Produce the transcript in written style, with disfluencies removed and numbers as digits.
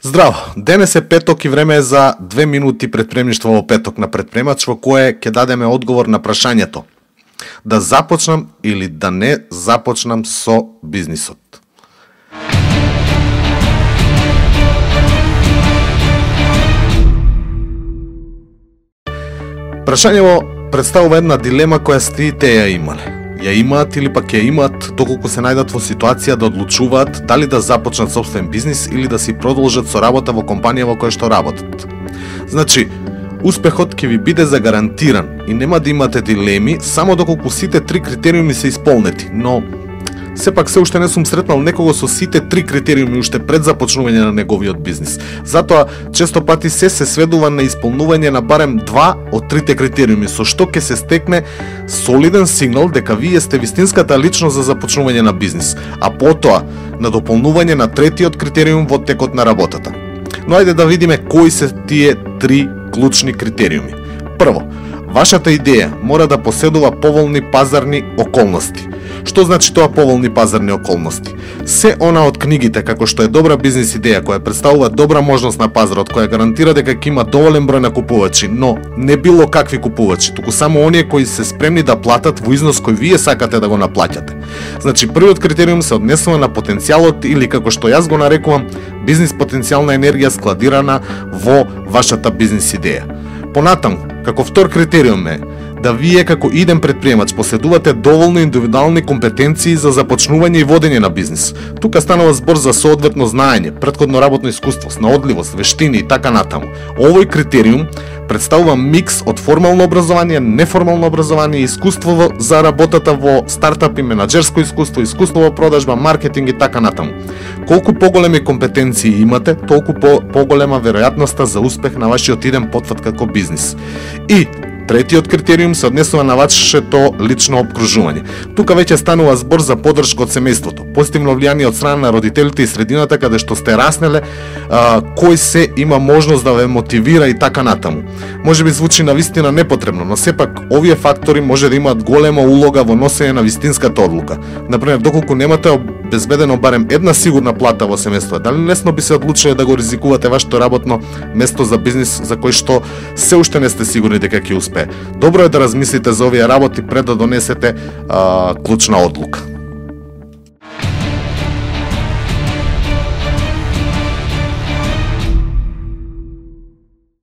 Здраво, денес е петок и време е за 2 минути предпремништво во петок на предпремач во кое ќе дадеме одговор на прашањето да започнам или да не започнам со бизнисот. Прашањево представува една дилема која сите ја имале. Ја имаат или пак ја имаат доколку се најдат во ситуација да одлучуваат дали да започнат собствен бизнис или да си продолжат со работа во компанија во која што работат. Значи, успехот ќе ви биде загарантиран и нема да имате дилеми само доколку сите 3 критериуми се исполнети, но сепак се уште не сум сретнал некого со сите 3 критериуми уште пред започнување на неговиот бизнис. Затоа, често пати се сведува на исполнување на барем 2 од 3 критериуми, со што ќе се стекне солиден сигнал дека вие сте вистинската личност за започнување на бизнис, а потоа на дополнување на третиот критериум во текот на работата. Но ајде да видиме кои се тие 3 клучни критериуми. Прво, вашата идеја мора да поседува поволни пазарни околности. Што значи тоа поволни пазарни околности? Се она од книгите како што е добра бизнис идеја која представува добра можност на пазарот, која гарантира дека ќе има доволен број на купувачи, но не било какви купувачи, туку само оние кои се спремни да платат во износ кој вие сакате да го наплаќате. Значи првиот критериум се однесува на потенцијалот или како што јас го нарекувам бизнис потенцијална енергија складирана во вашата бизнис идеја. Понатаму, како втор критериум е да вие како иден предприемач поседувате доволно индивидуални компетенции за започнување и водење на бизнис. Тука станува збор за соодветно знаење, претходно работно искуство, снаодливост, вештини и така натаму. Овој критериум представува микс од формално образование, неформално образование и искуство за работата во стартапи, менаџерско искуство, искуство во продажба, маркетинг и така натаму. Колку поголеми компетенции имате, толку поголема веројатноста за успех на вашиот иден потфат како бизнис. И третиот критериум се однесува на вашето лично обкружување. Тука веќе станува збор за поддршка од семејството, позитивно влијание од страна на родителите и средината каде што сте раснеле, кој се има можност да ве мотивира и така натаму. Може би звучи навистина непотребно, но сепак овие фактори може да имаат голема улога во носење на вистинската одлука. Например, доколку немате обезбедено барем една сигурна плата во семејството, дали лесно би се одлучиле да го ризикувате вашето работно место за бизнис за кој што се уште не сте сигурни дека ќе успее? Добро е да размислите за овие работи пред да донесете клучна одлука.